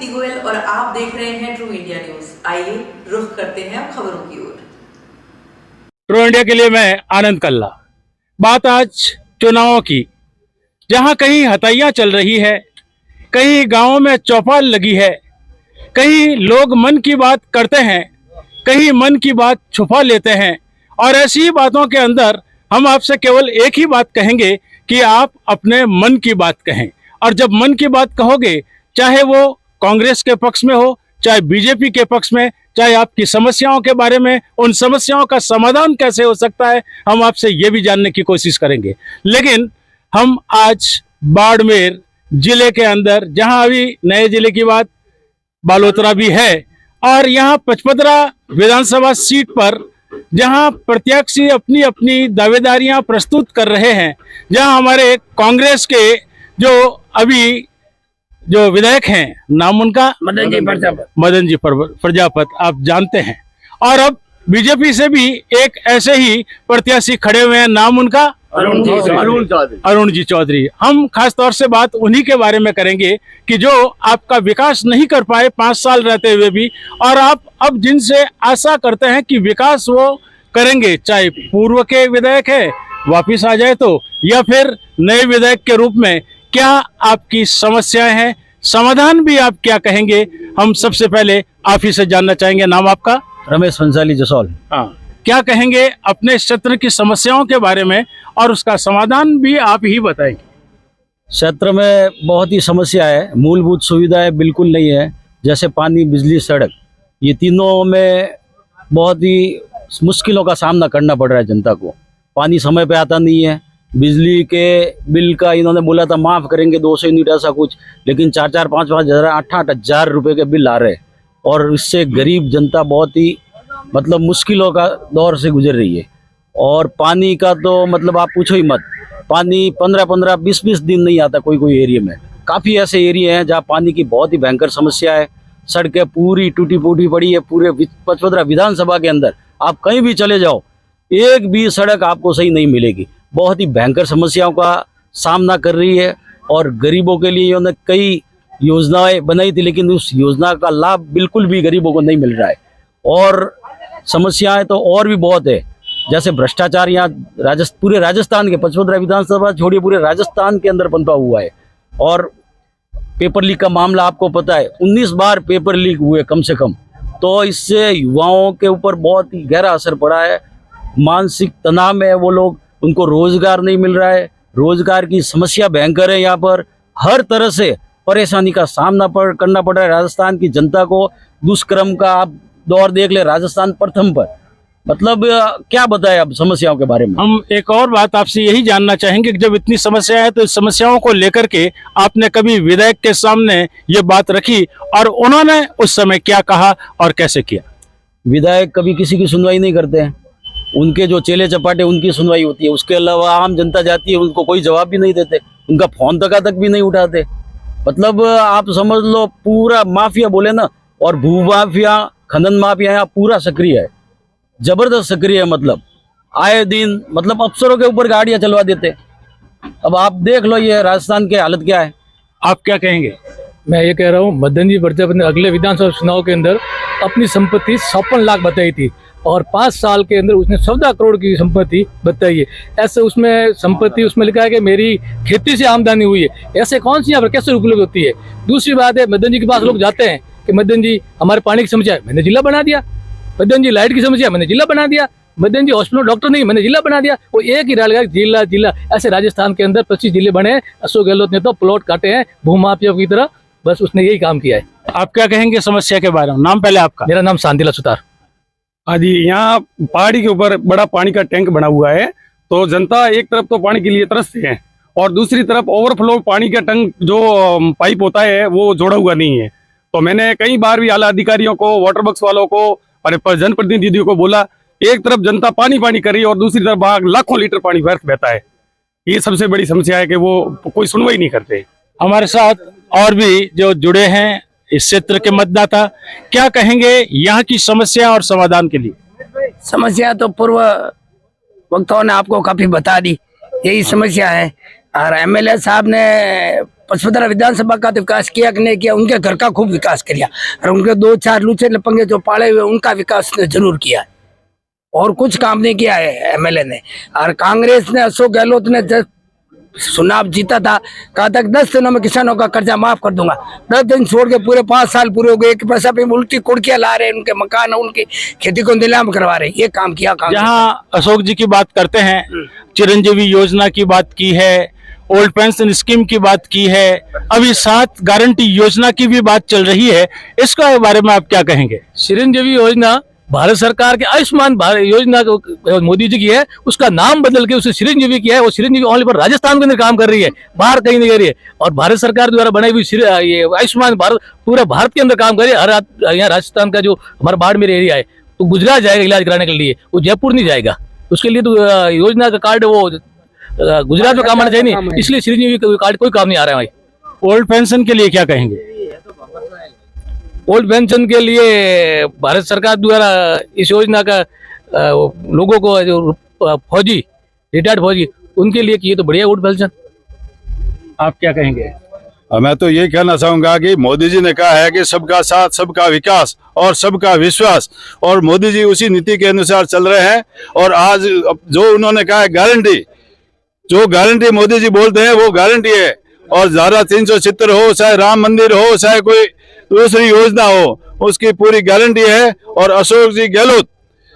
दीप्ति गोयल और आप देख रहे हैं ट्रू इंडिया न्यूज। आइए रुख करते हैं अब खबरों की ओर। ट्रू इंडिया के लिए मैं आनंद कल्ला। बात आज चुनावों की, जहां कहीं हत्याएं चल रही है, कहीं गांवों में चौपाल लगी है, कहीं लोग मन की बात करते हैं, कहीं मन की बात छुपा लेते हैं। और ऐसी बातों के अंदर हम आपसे केवल एक ही बात कहेंगे कि आप अपने मन की बात कहें। और जब मन की बात कहोगे, चाहे वो कांग्रेस के पक्ष में हो, चाहे बीजेपी के पक्ष में, चाहे आपकी समस्याओं के बारे में, उन समस्याओं का समाधान कैसे हो सकता है, हम आपसे ये भी जानने की कोशिश करेंगे। लेकिन हम आज बाड़मेर जिले के अंदर, जहां अभी नए जिले की बात बालोतरा भी है, और यहाँ पचपदरा विधानसभा सीट पर जहां प्रत्याशी अपनी अपनी दावेदारियां प्रस्तुत कर रहे हैं, जहां हमारे कांग्रेस के जो विधायक हैं, नाम उनका मदन जी प्रजापत, आप जानते हैं। और अब बीजेपी से भी एक ऐसे ही प्रत्याशी खड़े हुए हैं, नाम उनका अरुण जी चौधरी। हम खास तौर से बात उन्हीं के बारे में करेंगे कि जो आपका विकास नहीं कर पाए 5 साल रहते हुए भी, और आप अब जिनसे आशा करते हैं कि विकास वो करेंगे, चाहे पूर्व के विधायक है वापिस आ जाए तो, या फिर नए विधायक के रूप में। क्या आपकी समस्याएं हैं, समाधान भी आप क्या कहेंगे, हम सबसे पहले आप ही से जानना चाहेंगे। नाम आपका? रमेश पंचाली जसौल। हाँ, क्या कहेंगे अपने क्षेत्र की समस्याओं के बारे में, और उसका समाधान भी आप ही बताएंगे। क्षेत्र में बहुत ही समस्या है, मूलभूत सुविधाएं बिल्कुल नहीं है, जैसे पानी, बिजली, सड़क। ये तीनों में बहुत ही मुश्किलों का सामना करना पड़ रहा है जनता को। पानी समय पे आता नहीं है, बिजली के बिल का इन्होंने बोला था माफ़ करेंगे 200 यूनिट ऐसा कुछ, लेकिन 4-4, 5-5 हज़ार, 8-8 हज़ार रुपये के बिल आ रहे हैं। और इससे गरीब जनता बहुत ही मुश्किलों का दौर से गुजर रही है। और पानी का तो आप पूछो ही मत, पानी 15-15, 20-20 दिन नहीं आता कोई एरिया में। काफ़ी ऐसे एरिया हैं जहाँ पानी की बहुत ही भयंकर समस्या है। सड़कें पूरी टूटी फूटी पड़ी है। पूरे पचपदरा विधानसभा के अंदर आप कहीं भी चले जाओ, एक भी सड़क आपको सही नहीं मिलेगी। बहुत ही भयंकर समस्याओं का सामना कर रही है। और गरीबों के लिए इन्होंने कई योजनाएं बनाई थी, लेकिन उस योजना का लाभ बिल्कुल भी गरीबों को नहीं मिल रहा है। और समस्याएं तो और भी बहुत है, जैसे भ्रष्टाचार यहाँ पूरे राजस्थान के, पचपदरा विधानसभा छोड़िए, पूरे राजस्थान के अंदर बनता हुआ है। और पेपर लीक का मामला आपको पता है, 19 बार पेपर लीक हुए कम से कम। तो इससे युवाओं के ऊपर बहुत ही गहरा असर पड़ा है। मानसिक तनाव में है वो लोग, उनको रोजगार नहीं मिल रहा है, रोजगार की समस्या भयंकर है। यहाँ पर हर तरह से परेशानी का सामना करना पड़ रहा है राजस्थान की जनता को। दुष्कर्म का आप दौर देख ले, राजस्थान प्रथम पर। क्या बताएं अब समस्याओं के बारे में। हम एक और बात आपसे यही जानना चाहेंगे कि जब इतनी समस्या है, तो इस समस्याओं को लेकर के आपने कभी विधायक के सामने ये बात रखी, और उन्होंने उस समय क्या कहा और कैसे किया? विधायक कभी किसी की सुनवाई नहीं करते हैं, उनके जो चेले चपाटे उनकी सुनवाई होती है। उसके अलावा आम जनता जाती है, उनको कोई जवाब भी नहीं देते, उनका फोन तक भी नहीं उठाते। आप समझ लो पूरा माफिया बोले ना, और भू माफिया, खनन माफिया यहाँ पूरा सक्रिय है, जबरदस्त सक्रिय है। आए दिन अफसरों के ऊपर गाड़ियां चलवा देते। अब आप देख लो ये राजस्थान की हालत क्या है। आप क्या कहेंगे? मैं ये कह रहा हूँ, मदन जी प्रजापति ने अगले विधानसभा चुनाव के अंदर अपनी संपत्ति 56 लाख बताई थी, और 5 साल के अंदर उसने 14 करोड़ की संपत्ति बताई है। ऐसे उसमें संपत्ति उसमें लिखा है कि मेरी खेती से आमदनी हुई है। ऐसे कौन सी यहाँ पर कैसे उपलब्ध होती है? दूसरी बात है, मदन जी के पास लोग जाते हैं कि मदन जी हमारे पानी की समस्या है, मैंने जिला बना दिया। मदन जी लाइट की समस्या, मैंने जिला बना दिया। मदन जी हॉस्पिटल डॉक्टर नहीं, मैंने जिला बना दिया। वो एक ही डाल जिला जिला। ऐसे राजस्थान के अंदर 25 जिले बने हैं। अशोक गहलोत ने तो प्लॉट काटे हैं भूमाफिया की तरह, बस उसने यही काम किया है। आप क्या कहेंगे समस्या के बारे में? नाम पहले आपका। मेरा नाम शांतिलाल सुतार। हाँ जी, यहाँ पहाड़ी के ऊपर बड़ा पानी का टैंक बना हुआ है, तो जनता एक तरफ तो पानी के लिए तरसती है, और दूसरी तरफ ओवरफ्लो पानी का टैंक जो पाइप होता है वो जोड़ा हुआ नहीं है। तो मैंने कई बार भी आला अधिकारियों को, वाटर वर्क्स वालों को और जनप्रतिनिधियों को बोला, एक तरफ जनता पानी कर रही है और दूसरी तरफ बाहर लाखों लीटर पानी व्यर्थ बहता है। ये सबसे बड़ी समस्या है कि वो कोई सुनवाई नहीं करते। हमारे साथ और भी जो जुड़े हैं इस क्षेत्र के मतदाता, क्या कहेंगे यहाँ की समस्या और समाधान के लिए? समस्या तो पूर्व वक्ताओं ने आपको काफी बता दी। यही समस्या है और एमएलए साहब ने पचपदरा विधानसभा का तो विकास किया कि नहीं किया, उनके घर का खूब विकास किया और उनके 2-4 लूचे लपंगे जो पाले हुए उनका विकास ने जरूर किया और कुछ काम नहीं किया है एमएलए ने। और कांग्रेस ने, अशोक गहलोत ने जब चुनाव जीता था कहा था 10 दिनों में किसानों का कर्जा माफ कर दूंगा। 10 दिन छोड़ के पूरे 5 साल पूरे हो गए, एक पैसा पे उल्टी कुड़कियां ला रहे हैं, उनके मकान उनकी खेती को नीलाम करवा रहे हैं। ये काम किया कांग्रेस। जहाँ अशोक जी की बात करते हैं, चिरंजीवी योजना की बात की है, ओल्ड पेंशन स्कीम की बात की है, अभी 7 गारंटी योजना की भी बात चल रही है, इसके बारे में आप क्या कहेंगे? चिरंजीवी योजना भारत सरकार के आयुष्मान भारत योजना मोदी जी की है, उसका नाम बदल के उसे चिरंजीवी किया है। वो चिरंजीवी ओनली पर राजस्थान के अंदर काम कर रही है, बाहर कहीं नहीं कर रही है। और भारत सरकार द्वारा बनाई हुई ये आयुष्मान भारत पूरा भारत के अंदर काम कर रही है। हर यहाँ राजस्थान का जो हमारा बाड़मेर एरिया है तो गुजरात जाएगा इलाज कराने के लिए, वो जयपुर नहीं जाएगा। उसके लिए तो योजना का कार्ड वो गुजरात में काम आना चाहिए नहीं, इसलिए चिरंजीवी कार्ड कोई काम नहीं आ रहा है भाई। ओल्ड पेंशन के लिए क्या कहेंगे? ओल्ड पेंशन के लिए भारत सरकार द्वारा इस योजना का लोगों को जो फौजी रिटायर्ड फौजी उनके लिए किए तो बढ़िया ओल्ड पेंशन। आप क्या कहेंगे? मैं तो ये कहना चाहूंगा कि मोदी जी ने कहा है कि सबका साथ, सबका विकास और सबका विश्वास, और मोदी जी उसी नीति के अनुसार चल रहे हैं। और आज जो उन्होंने कहा है गारंटी, जो गारंटी मोदी जी बोलते हैं वो गारंटी है। और धारा 370 हो, चाहे राम मंदिर हो, चाहे कोई दूसरी योजना हो, उसकी पूरी गारंटी है। और अशोक जी गहलोत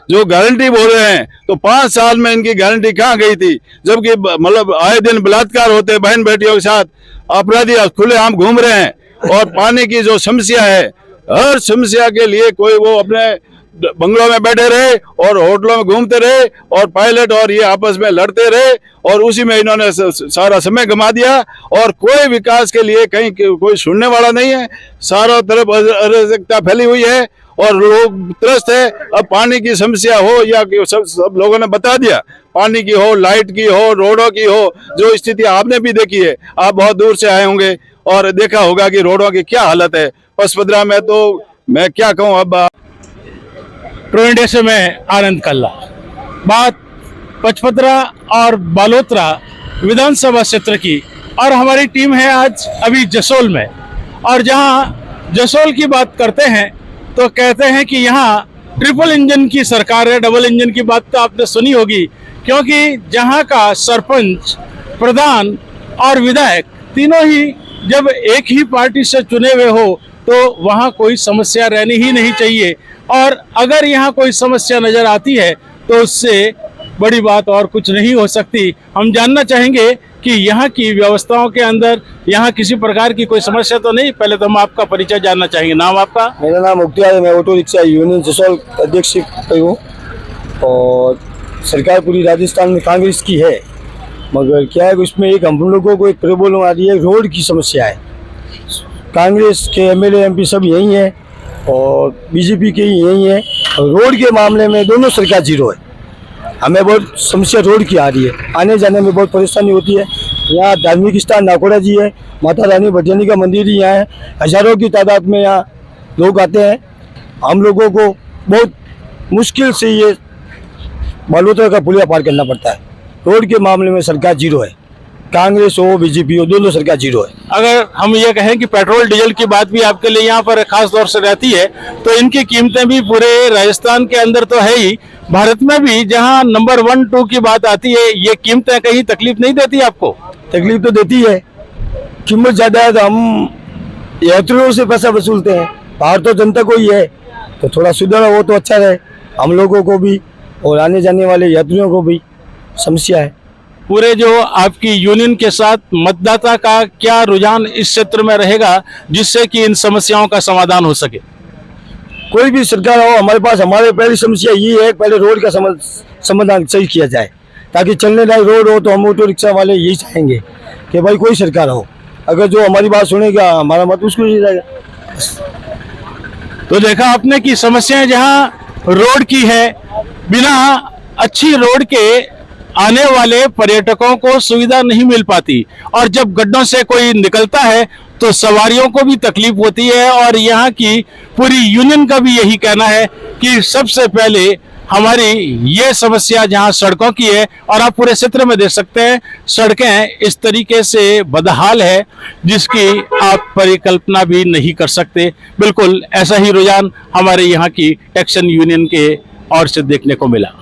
जो गारंटी बोल रहे हैं, तो 5 साल में इनकी गारंटी कहाँ गई थी? जबकि मतलब आए दिन बलात्कार होते बहन बेटियों के साथ, अपराधी खुलेआम घूम रहे हैं। और पानी की जो समस्या है, हर समस्या के लिए कोई वो अपने बंगलों में बैठे रहे और होटलों में घूमते रहे और पायलट और ये आपस में लड़ते रहे और उसी में इन्होंने सारा समय गंवा दिया। और कोई विकास के लिए कहीं कोई सुनने वाला नहीं है। चारों तरफ अराजकता फैली हुई है और लोग त्रस्त है। अब पानी की समस्या हो या सब लोगों ने बता दिया, पानी की हो, लाइट की हो, रोडों की हो, जो स्थिति आपने भी देखी है, आप बहुत दूर से आए होंगे और देखा होगा कि रोडों की क्या हालत है पचपदरा में। तो मैं क्या कहूँ, अब प्रो इंडिया से मैं आनंद कल्ला। बात पचपदरा और बालोतरा विधानसभा क्षेत्र की, और हमारी टीम है आज अभी जसोल में। और जहां जसोल की बात करते हैं तो कहते हैं कि यहाँ ट्रिपल इंजन की सरकार है। डबल इंजन की बात तो आपने सुनी होगी, क्योंकि जहाँ का सरपंच, प्रधान और विधायक तीनों ही जब एक ही पार्टी से चुने हुए हो तो वहाँ कोई समस्या रहनी ही नहीं चाहिए। और अगर यहाँ कोई समस्या नजर आती है तो उससे बड़ी बात और कुछ नहीं हो सकती। हम जानना चाहेंगे कि यहाँ की व्यवस्थाओं के अंदर यहाँ किसी प्रकार की कोई समस्या तो नहीं। पहले तो हम आपका परिचय जानना चाहेंगे। नाम आपका? मेरा नाम मुख्तियार है, मैं ऑटो रिक्शा यूनियन जसोल अध्यक्ष हूँ। और सरकार पूरी राजस्थान में कांग्रेस की है, मगर क्या है उसमें एक हम लोगों को एक प्रॉब्लम आ रही है, रोड की समस्या है। कांग्रेस के एमएलए एमपी सब यही हैं और बीजेपी के ही यही हैं। रोड के मामले में दोनों सरकार जीरो है। हमें बहुत समस्या रोड की आ रही है, आने जाने में बहुत परेशानी होती है। यहाँ धार्मिक स्थान नाकोड़ा जी है, माता रानी भटियानी का मंदिर ही यहाँ है, हजारों की तादाद में यहाँ लोग आते हैं। हम लोगों को बहुत मुश्किल से ये बालोतरा का पुलिया पार करना पड़ता है। रोड के मामले में सरकार जीरो है, कांग्रेस हो बीजेपी हो, दोनों सरकार जीरो है। अगर हम ये कहें कि पेट्रोल डीजल की बात भी आपके लिए यहाँ पर खास तौर से रहती है, तो इनकी कीमतें भी पूरे राजस्थान के अंदर तो है ही, भारत में भी जहाँ नंबर 1, 2 की बात आती है, ये कीमतें कहीं तकलीफ नहीं देती आपको? तकलीफ तो देती है, कीमत ज्यादा है तो हम यात्रियों से पैसा वसूलते हैं। बाहर तो जनता को ही है, तो थोड़ा सुधार हो तो अच्छा रहे, हम लोगों को भी और आने जाने वाले यात्रियों को भी समस्या है। पूरे जो आपकी यूनियन के साथ मतदाता का क्या रुझान इस क्षेत्र में रहेगा जिससे कि इन समस्याओं का समाधान हो सके? कोई भी सरकार हो हमारे पास, हमारे पहली समस्या ये है, पहले रोड का समाधान सही किया जाए ताकि चलने लायक रोड हो। तो हम ऑटो रिक्शा वाले यही चाहेंगे कि भाई कोई सरकार हो, अगर जो हमारी बात सुनेगा हमारा मत उसको ही जाएगा। तो देखा आपने कि समस्याएं जहां रोड की है, बिना अच्छी रोड के आने वाले पर्यटकों को सुविधा नहीं मिल पाती, और जब गड्ढों से कोई निकलता है तो सवारियों को भी तकलीफ होती है। और यहाँ की पूरी यूनियन का भी यही कहना है कि सबसे पहले हमारी ये समस्या जहां सड़कों की है, और आप पूरे क्षेत्र में देख सकते हैं सड़कें इस तरीके से बदहाल है जिसकी आप परिकल्पना भी नहीं कर सकते। बिल्कुल ऐसा ही रुझान हमारे यहाँ की एक्शन यूनियन के ओर से देखने को मिला।